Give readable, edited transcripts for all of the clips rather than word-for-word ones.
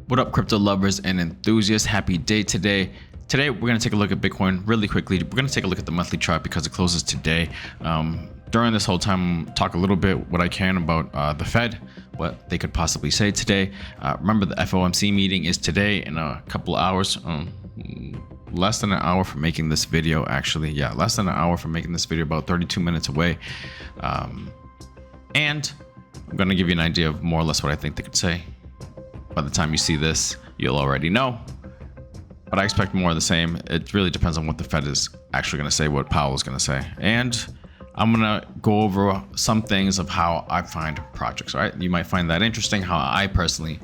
What up, crypto lovers and enthusiasts? Happy day today. Today, we're going to take a look at Bitcoin really quickly. We're going to take a look at the monthly chart because it closes today. During this whole time, talk a little bit what I can about the Fed, what they could possibly say today. Remember, the FOMC meeting is today in a couple of hours. Less than an hour from making this video, actually. Yeah, less than an hour from making this video, about 32 minutes away. And I'm going to give you an idea of more or less what I think they could say. By the time you see this, you'll already know. But I expect more of the same. It really depends on what the Fed is actually going to say, what Powell is going to say. And I'm going to go over some things of how I find projects, all right? You might find that interesting, how I personally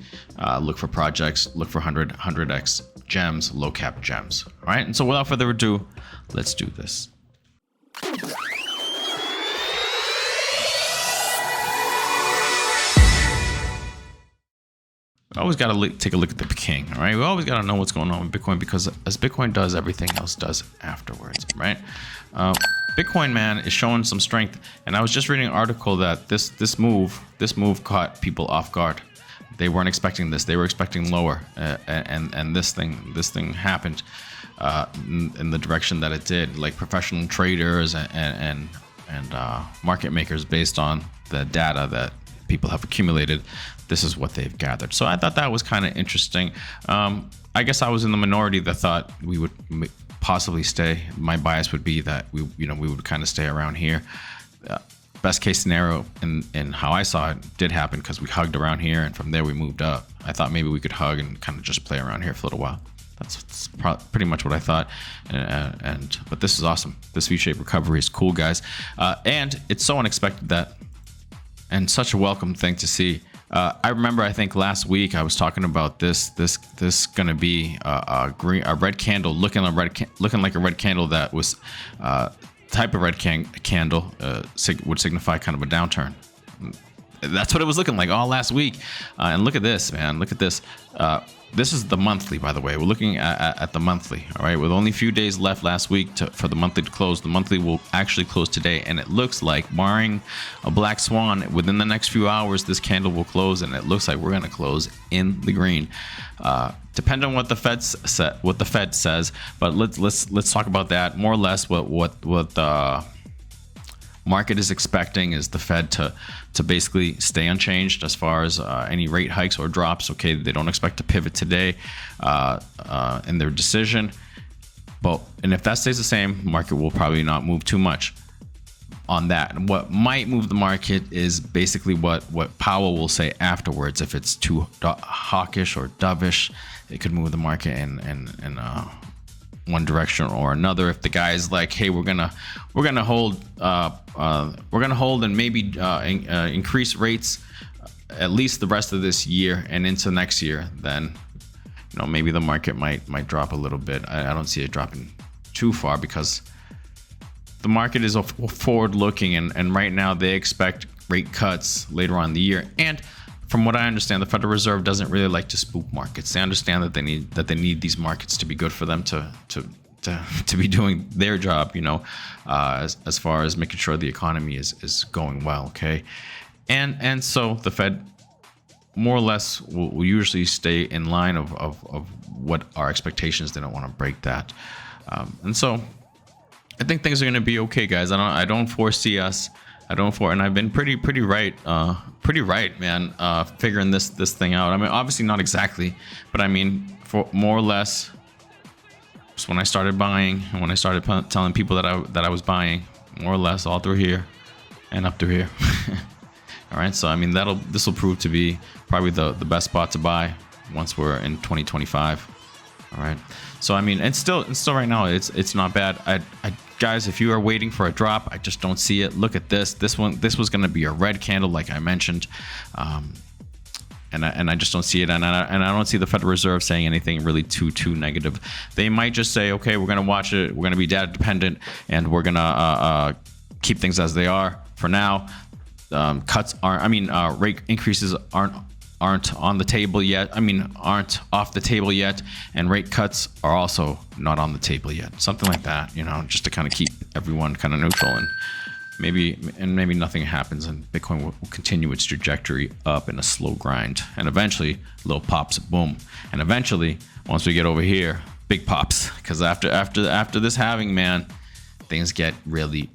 look for projects, look for 100x gems, low cap gems, all right? And so without further ado, let's do this. We always got to take a look at the king, all right? We always got to know what's going on with Bitcoin because as Bitcoin does, everything else does afterwards, right? Bitcoin, man, is showing some strength. And I was just reading an article that this move caught people off guard. They weren't expecting this. They were expecting lower. And this thing happened in the direction that it did. Like professional traders and market makers, based on the data that people have accumulated, this is what they've gathered. So I thought that was kind of interesting. I guess I was in the minority that thought we would possibly stay. My bias would be that we would kind of stay around here. Best case scenario in how I saw it did happen because we hugged around here and from there we moved up. I thought maybe we could hug and kind of just play around here for a little while. That's pretty much what I thought. But this is awesome. This V-shaped recovery is cool, guys. And it's so unexpected that, and such a welcome thing to see. I remember, I think last week I was talking about this gonna be a red candle, looking like a red candle that was type of red candle would signify kind of a downturn. That's what it was looking like all last week. And look at this, man. Look at this. This is the monthly, by the way. We're looking at the monthly, all right? With only a few days left last week for the monthly to close, the monthly will actually close today. And it looks like, barring a black swan, within the next few hours, this candle will close. And it looks like we're going to close in the green. Depending on what the Fed says, but let's talk about that more or less. What the market is expecting is the Fed to basically stay unchanged as far as any rate hikes or drops. Okay, they don't expect to pivot today in their decision, and if that stays the same, market will probably not move too much on that. And what might move the market is basically what Powell will say afterwards. If it's too hawkish or dovish, it could move the market in one direction or another. If the guy is like, hey, we're gonna hold and maybe increase rates at least the rest of this year and into next year, then maybe the market might drop a little bit. I don't see it dropping too far because the market is forward looking, and right now they expect rate cuts later on in the year. And from what I understand, the Federal Reserve doesn't really like to spook markets. They understand that they need these markets to be good for them to be doing their job, as far as making sure the economy is going well. Okay, and so the Fed more or less will usually stay in line of what our expectations. They don't want to break that, and so I think things are going to be okay, guys. I don't foresee us. And I've been pretty right, man, figuring this thing out. I mean, obviously not exactly, but I mean, for more or less, just when I started buying and when I started telling people that I was buying, more or less all through here and up through here. All right, so I mean, this will prove to be probably the best spot to buy once we're in 2025. All right, so I mean, it's still right now it's not bad. I guys, if you are waiting for a drop, I just don't see it. Look at this. This was going to be a red candle, like I mentioned, and I just don't see it. And I don't see the Federal Reserve saying anything really too negative. They might just say, okay, we're going to watch it. We're going to be data dependent, and we're going to keep things as they are for now. Rate increases aren't on the table yet. Aren't off the table yet, and rate cuts are also not on the table yet. Something like that, just to kind of keep everyone kind of neutral and maybe nothing happens, and Bitcoin will continue its trajectory up in a slow grind, and eventually little pops, boom, and eventually once we get over here, big pops, because after this halving, man, things get really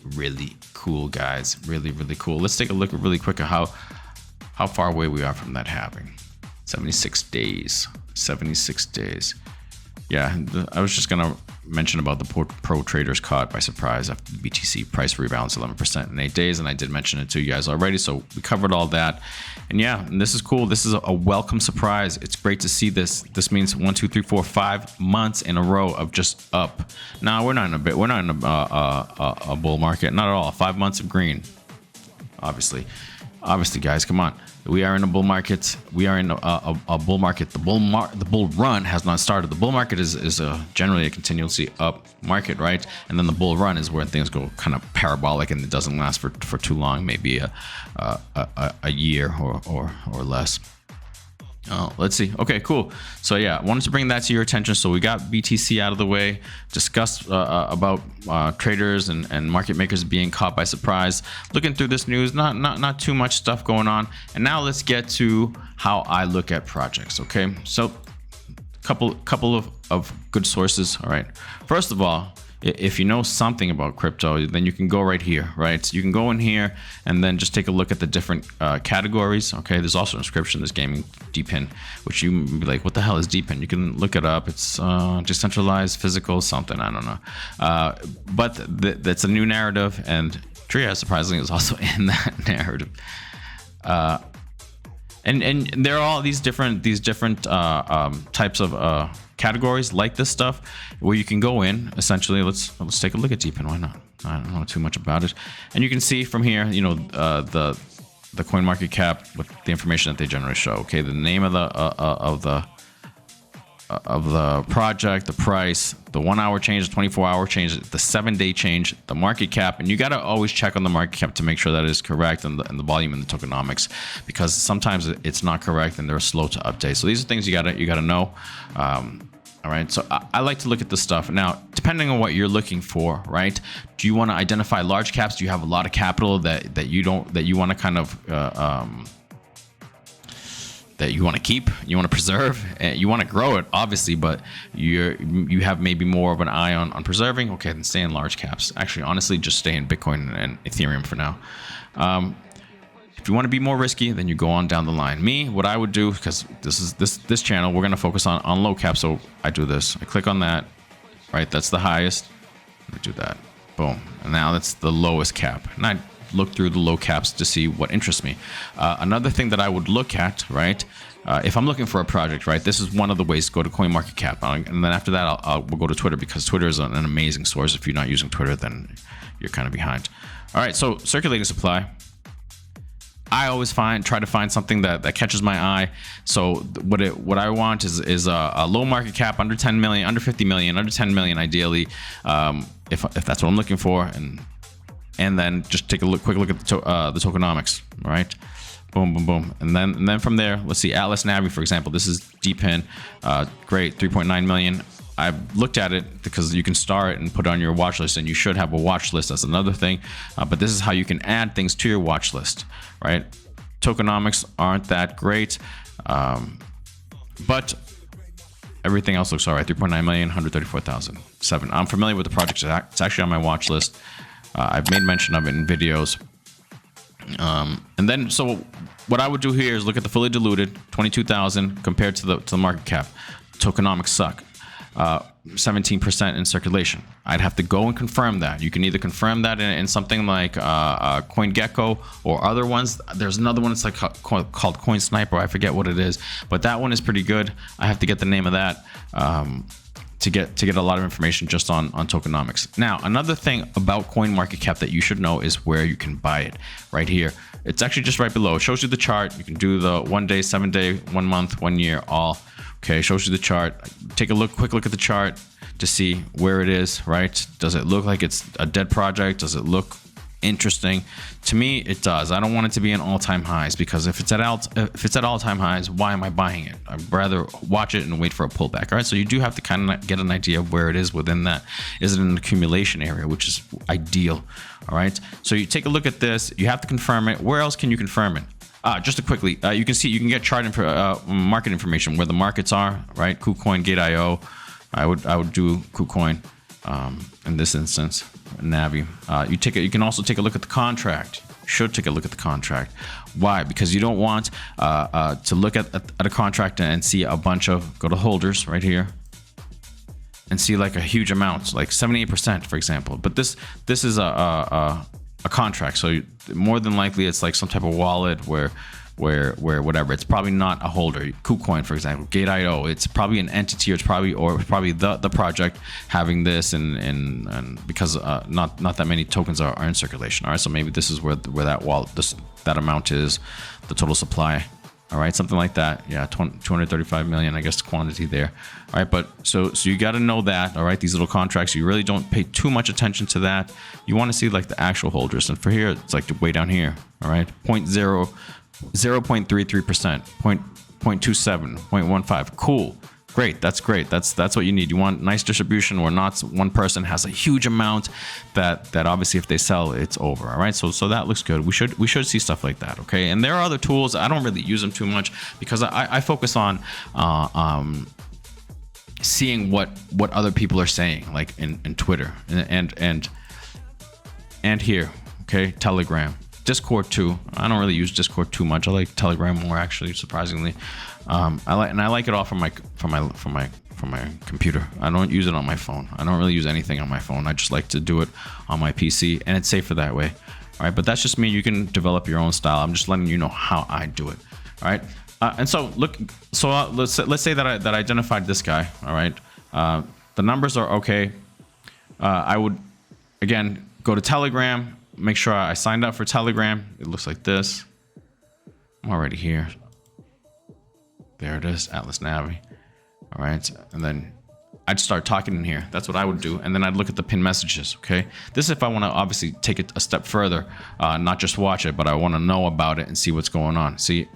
cool, guys. Really cool. Let's take a look really quick at how far away we are from that halving. 76 days. 76 days. Yeah, I was just gonna mention about the pro traders caught by surprise after the BTC price rebalanced 11% in 8 days, and I did mention it to you guys already, so we covered all that. And yeah, and this is cool. This is a welcome surprise. It's great to see this. This means 1, 2, 3, 4, 5 months in a row of just up. Now we're not in a bull market, not at all. 5 months of green, obviously, guys, come on. We are in a bull market. We are in a bull market. The bull run has not started. The bull market is generally a continuously up market, right? And then the bull run is where things go kind of parabolic, and it doesn't last for too long, maybe a year or less. Let's see. Okay, cool. So yeah, I wanted to bring that to your attention. So we got BTC out of the way, discussed about traders and market makers being caught by surprise. Looking through this news, not too much stuff going on. And now let's get to how I look at projects. Okay, so couple of good sources. All right. First of all, if you know something about crypto, then you can go right here, right? So you can go in here and then just take a look at the different categories. Okay, there's also an inscription, there's gaming DePIN, which you may be like, what the hell is DePIN? You can look it up. It's decentralized physical something, I don't know. But that's a new narrative, and Tria surprisingly is also in that narrative. And there are all these different types of categories like this stuff where you can go in. Essentially, let's take a look at DePIN. Why not? I don't know too much about it, and you can see from here, you know, the coin market cap with the information that they generally show. Okay, the name of the project, the price, the 1 hour change, the 24 hour change, the 7-day change, the market cap, and you got to always check on the market cap to make sure that it is correct, and the volume and the tokenomics, because sometimes it's not correct and they're slow to update. So these are things you gotta know. All right, so I like to look at this stuff. Now, depending on what you're looking for, right? Do you want to identify large caps? Do you have a lot of capital that you want to kind of that you want to keep, you want to preserve, and you want to grow it, obviously, but you have maybe more of an eye on preserving? Okay, then stay in large caps. Actually, honestly, just stay in Bitcoin and Ethereum for now. If you want to be more risky, then you go on down the line. Me, what I would do, because this channel, we're going to focus on low cap, so I do this. I click on that, right? That's the highest. I do that. Boom. And now that's the lowest cap. And I look through the low caps to see what interests me. Another thing that I would look at, right? If I'm looking for a project, right? This is one of the ways to go to CoinMarketCap. And then after that, we'll go to Twitter, because Twitter is an amazing source. If you're not using Twitter, then you're kind of behind. All right, so circulating supply. I always try to find something that catches my eye. So what I want is a low market cap, under 10 million, under 50 million, under 10 million ideally, if that's what I'm looking for, and then just take a quick look at the tokenomics. All right, boom, boom, boom, and then from there, let's see, Atlas Navi, for example. This is DePIN, great, 3.9 million. I've looked at it because you can star it and put it on your watch list, and you should have a watch list. That's another thing. But this is how you can add things to your watch list, right? Tokenomics aren't that great, but everything else looks all right. 3.9 million, 134,000. 7. I'm familiar with the project. It's actually on my watch list. I've made mention of it in videos. And then, so what I would do here is look at the fully diluted 22,000 compared to the market cap. Tokenomics suck. 17% in circulation. I'd have to go and confirm that. You can either confirm that in something like CoinGecko or other ones. There's another one. It's like called Coin Sniper. I forget what it is, but that one is pretty good. I have to get the name of that to get a lot of information just on tokenomics. Now, another thing about CoinMarketCap that you should know is where you can buy it. Right here. It's actually just right below. It shows you the chart. You can do the 1 day, 7 day, 1 month, 1 year, all. Okay, shows you the chart. Take a quick look at the chart to see where it is, right? Does it look like it's a dead project? Does it look interesting? To me, it does. I don't want it to be in all-time highs, because if it's at all-time highs, why am I buying it? I'd rather watch it and wait for a pullback. All right, so you do have to kind of get an idea of where it is within that. Is it an accumulation area, which is ideal? All right, so you take a look at this. You have to confirm it. Where else can you confirm it? Just to quickly, you can see, you can get chart market information where the markets are, right? KuCoin, Gate.io. I would do KuCoin in this instance. Navi. You can also take a look at the contract. You should take a look at the contract. Why? Because you don't want to look at a contract and see a bunch of, go to holders right here, and see like a huge amount, like 78%, for example. But this is a contract, so more than likely it's like some type of wallet where whatever, it's probably not a holder. KuCoin, for example, Gate.io, it's probably an entity, or it's probably the project having this, and because not that many tokens are in circulation. All right, so maybe this is where that wallet, that amount is, the total supply. All right, something like that. Yeah, 235 million, I guess, quantity there. All right, but so you got to know that. All right, these little contracts, you really don't pay too much attention to that. You want to see like the actual holders, and for here, it's like way down here. All right, 0.33%, 0.27, 0.15. Cool. Great. That's great. That's what you need. You want nice distribution where not one person has a huge amount that obviously if they sell, it's over. All right. So that looks good. We should see stuff like that. Okay. And there are other tools. I don't really use them too much because I focus on seeing what other people are saying, like in Twitter and here. Okay. Telegram. Discord too. I don't really use Discord too much. I like Telegram more, actually, surprisingly. I like it all from my computer. I don't use it on my phone. I don't really use anything on my phone. I just like to do it on my PC, and it's safer that way. All right, but that's just me. You can develop your own style. I'm just letting you know how I do it. All right, and so look. So let's say that I identified this guy. All right, the numbers are okay. I would again go to Telegram. Make sure I signed up for Telegram. It looks like this. I'm already here. There it is, Atlas Navi. All right, and then I'd start talking in here. That's what I would do, and then I'd look at the pinned messages. Okay, this is if I want to obviously take it a step further, not just watch it, but I want to know about it and see what's going on. See,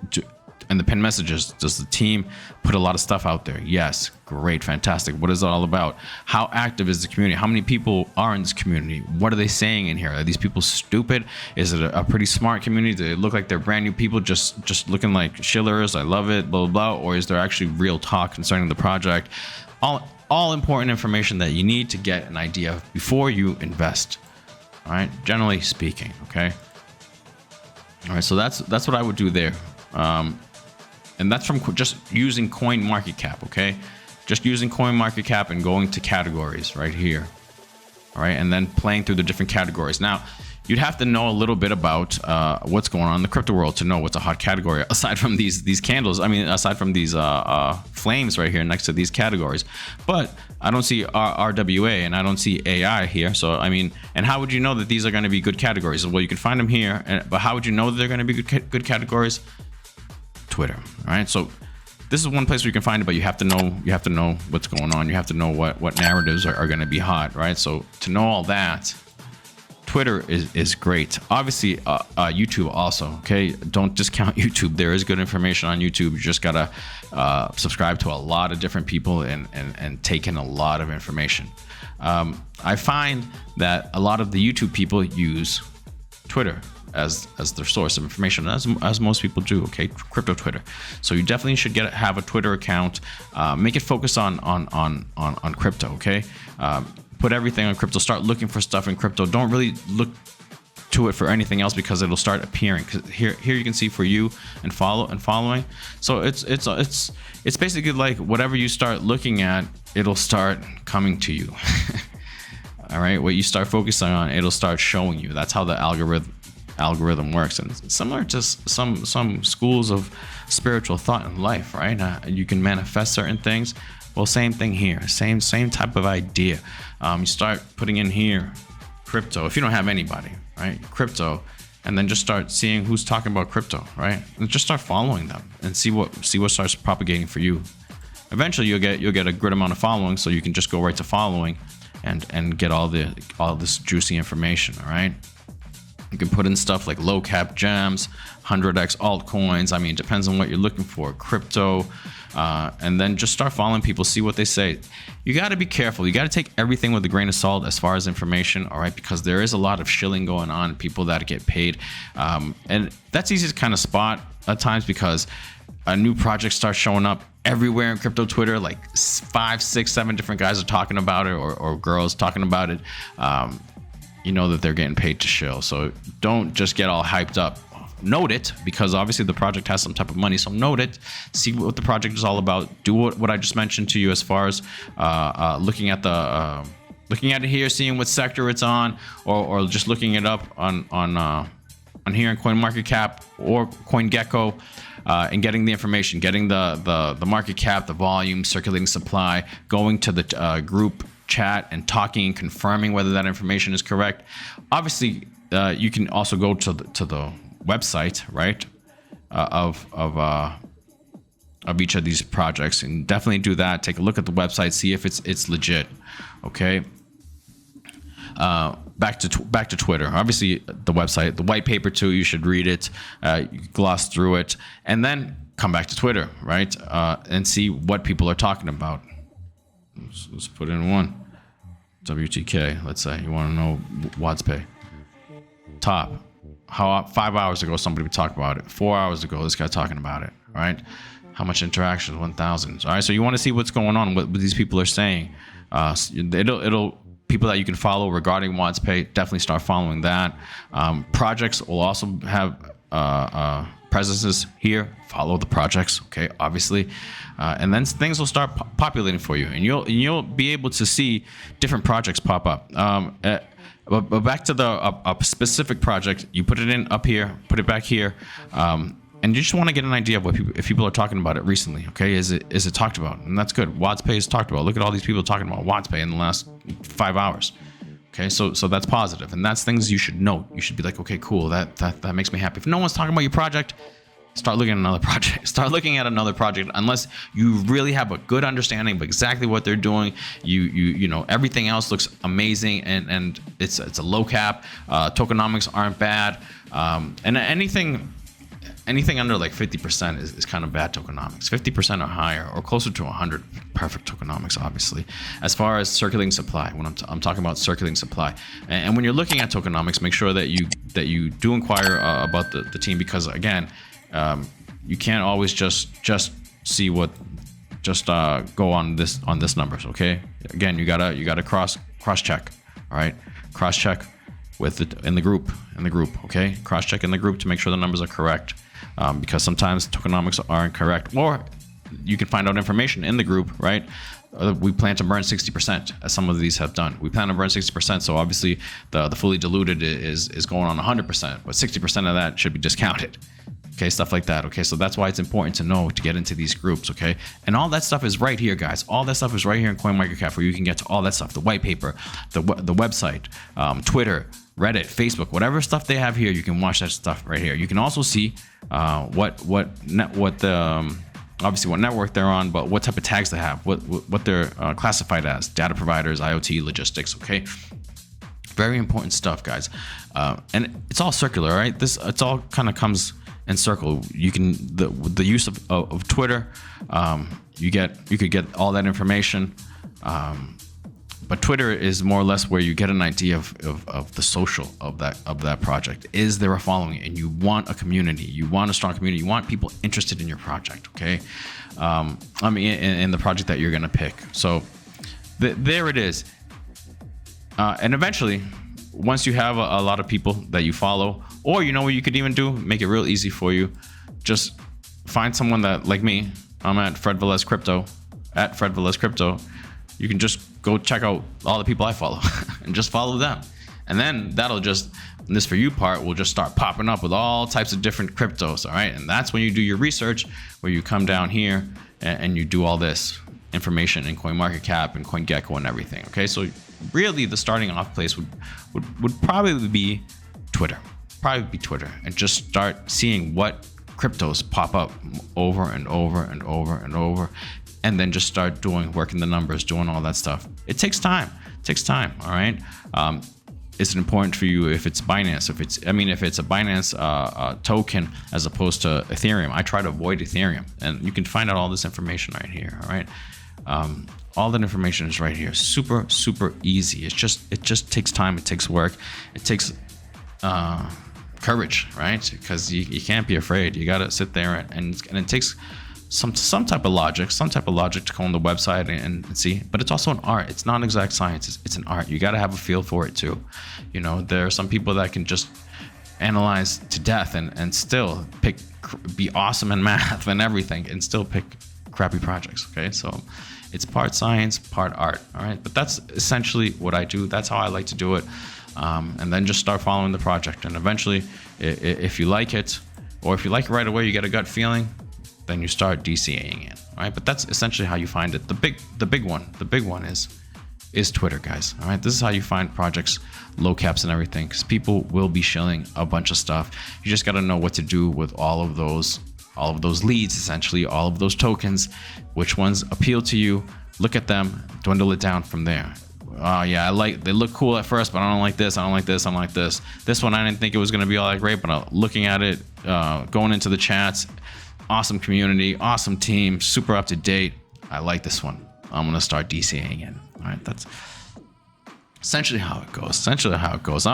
and the pinned messages, does the team put a lot of stuff out there? Yes, great, fantastic. What is it all about? How active is the community? How many people are in this community? What are they saying in here? Are these people stupid? Is it a pretty smart community? Do they look like they're brand new people just looking like shillers? I love it, blah, blah, blah. Or is there actually real talk concerning the project? All important information that you need to get an idea of before you invest. All right, generally speaking, okay? All right, so that's what I would do there. And that's from just using CoinMarketCap, okay? Just using CoinMarketCap and going to categories right here. All right, and then playing through the different categories. Now, you'd have to know a little bit about what's going on in the crypto world to know what's a hot category, aside from these candles. I mean, aside from these flames right here next to these categories. But I don't see RWA and I don't see AI here. So, I mean, and how would you know that these are going to be good categories? Well, you can find them here, but how would you know that they're going to be good categories? Twitter. All right, so this is one place where you can find it, but you have to know what's going on. You have to know what narratives are going to be hot, right? So to know all that, Twitter is great. Obviously, YouTube also. Okay, don't discount YouTube. There is good information on YouTube. You just gotta subscribe to a lot of different people and take in a lot of information. I find that a lot of the YouTube people use Twitter as their source of information, as most people do. Okay, crypto Twitter. So you definitely should have a Twitter account. Make it focus on crypto. Okay, put everything on crypto. Start looking for stuff in crypto. Don't really look to it for anything else because it'll start appearing. Because here you can see for you and following. So it's basically like whatever you start looking at, it'll start coming to you. All right, what you start focusing on, it'll start showing you. That's how the algorithm works, and similar to some schools of spiritual thought in life, right? You can manifest certain things. Well, same thing here, same type of idea. You start putting in here crypto. If you don't have anybody, right, crypto, and then just start seeing who's talking about crypto, right, and just start following them and see what starts propagating for you. Eventually, you'll get a good amount of following, so you can just go right to following and get all this juicy information. All right. You can put in stuff like low cap gems, 100x altcoins. I mean, it depends on what you're looking for. Crypto, and then just start following people, see what they say. You got to be careful. You got to take everything with a grain of salt as far as information, all right? Because there is a lot of shilling going on, people that get paid, and that's easy to kind of spot at times because a new project starts showing up everywhere in crypto Twitter. Like 5, 6, 7 different guys are talking about it, or girls talking about it. You know that they're getting paid to shill. So don't just get all hyped up. Note it, because obviously the project has some type of money. So note it, see what the project is all about. Do what I just mentioned to you as far as looking at it here, seeing what sector it's on, or just looking it up on here in CoinMarketCap or CoinGecko, and getting the information, getting the market cap, the volume, circulating supply, going to the group chat and talking and confirming whether that information is correct. Obviously, you can also go to the website, right, of each of these projects, and definitely do that. Take a look at the website, see if it's legit. Okay. Back to Twitter. Obviously, the website, the white paper too. You should read it, gloss through it, and then come back to Twitter, right, and see what people are talking about. Let's put in one. WTK, let's say you want to know Watts Pay. Top. How 5 hours ago somebody would talk about it. 4 hours ago this guy talking about it. All right. How much interaction? 1,000. All right. So you want to see what's going on, what these people are saying. It'll people that you can follow regarding Watts Pay. Definitely start following that. Projects will also have presences here. Follow the projects, okay, obviously, and then things will start populating for you, and you'll be able to see different projects pop up. But back to a specific project, you put it in up here, put it back here, and you just want to get an idea of if people are talking about it recently. Okay, is it talked about? And that's good. Watts Pay is talked about. Look at all these people talking about Watts Pay in the last 5 hours. Okay, so that's positive, and that's things you should know. You should be like, okay, cool, that makes me happy. If no one's talking about your project, start looking at another project. Start looking at another project unless you really have a good understanding of exactly what they're doing. You know everything else looks amazing, and it's a low cap. Tokenomics aren't bad, and anything under like 50% is kind of bad tokenomics. 50% or higher, or closer to 100, perfect tokenomics, obviously. As far as circulating supply, when I'm talking about circulating supply, and when you're looking at tokenomics, make sure that you do inquire about the team, because again, you can't always just see what go on this numbers. Okay, again, you gotta cross check. All right, cross check with in the group. Okay, cross check in the group to make sure the numbers are correct. Because sometimes tokenomics aren't correct, or you can find out information in the group, right? We plan to burn 60%, as some of these have done. We plan to burn 60%, so obviously the fully diluted is going on 100%, but 60% of that should be discounted. Okay, stuff like that. Okay, so that's why it's important to know to get into these groups. Okay, and all that stuff is right here, guys. All that stuff is right here in CoinMarketCap, where you can get to all that stuff: the white paper, the website, Twitter, Reddit, Facebook, whatever stuff they have here. You can watch that stuff right here. You can also see obviously what network they're on, but what type of tags they have, what they're classified as: data providers, IoT, logistics. Okay, very important stuff, guys. And it's all circular, right? It's all kind of comes in circle. You can the use of Twitter, you could get all that information, but Twitter is more or less where you get an idea of the social of that project. Is there a following? And you want a community, you want a strong community, you want people interested in your project. Okay, I mean in the project that you're gonna pick. So there it is, and eventually, once you have a lot of people that you follow, or you know what you could even do, make it real easy for you. Just find someone that, like me, I'm at FREDVELEZCRYPTO, at FREDVELEZCRYPTO. You can just go check out all the people I follow and just follow them. And then that'll just, this For You part will just start popping up with all types of different cryptos, all right? And that's when you do your research, where you come down here and you do all this information in CoinMarketCap and CoinGecko and everything, okay? So really the starting off place would probably be Twitter. And just start seeing what cryptos pop up over and over and over and over, and then just start working the numbers, doing all that stuff. It takes time, all right? is it important for you if it's Binance? If it's a Binance token as opposed to Ethereum, I try to avoid Ethereum, and you can find out all this information right here. All right, all that information is right here. Super easy. It just takes time. It takes work. It takes courage, right? Because you can't be afraid. You gotta sit there and it takes some type of logic to go on the website and see. But it's also an art. It's not an exact science. It's an art. You got to have a feel for it too. You know, there are some people that can just analyze to death and still be awesome in math and everything and still pick crappy projects. Okay, so it's part science, part art. All right, but that's essentially what I do. That's how I like to do it. And then just start following the project, and eventually, if you like it, or if you like it right away, you get a gut feeling, then you start DCAing it. All right, but that's essentially how you find it. The big one is Twitter, guys. All right, this is how you find projects, Lowcaps, and everything, because people will be shilling a bunch of stuff. You just got to know what to do with all of those leads, essentially, all of those tokens. Which ones appeal to you? Look at them, dwindle it down from there. Yeah, they look cool at first, but I don't like this. I don't like this. I don't like this. This one, I didn't think it was going to be all that great, but looking at it, going into the chats, awesome community, awesome team, super up to date. I like this one. I'm going to start DCAing it. All right, that's essentially how it goes.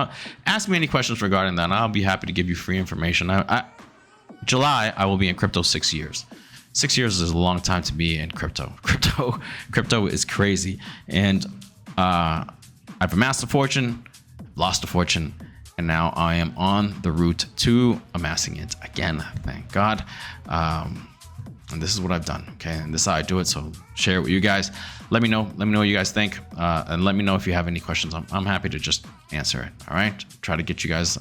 Ask me any questions regarding that, and I'll be happy to give you free information. July, I will be in crypto 6 years. 6 years is a long time to be in crypto. Crypto is crazy, and I've amassed a fortune, lost a fortune, and now I am on the route to amassing it again. Thank God. And this is what I've done. Okay, and this is how I do it. So share it with you guys. Let me know what you guys think, and let me know if you have any questions. I'm happy to just answer it. All right, try to get you guys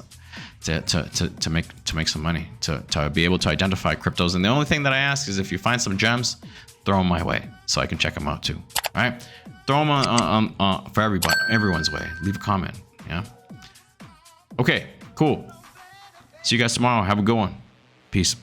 to make some money, to be able to identify cryptos. And the only thing that I ask is if you find some gems, throw them my way so I can check them out too. All right, throw them on for everyone's way. Leave a comment. Yeah. Okay, cool. See you guys tomorrow. Have a good one. Peace.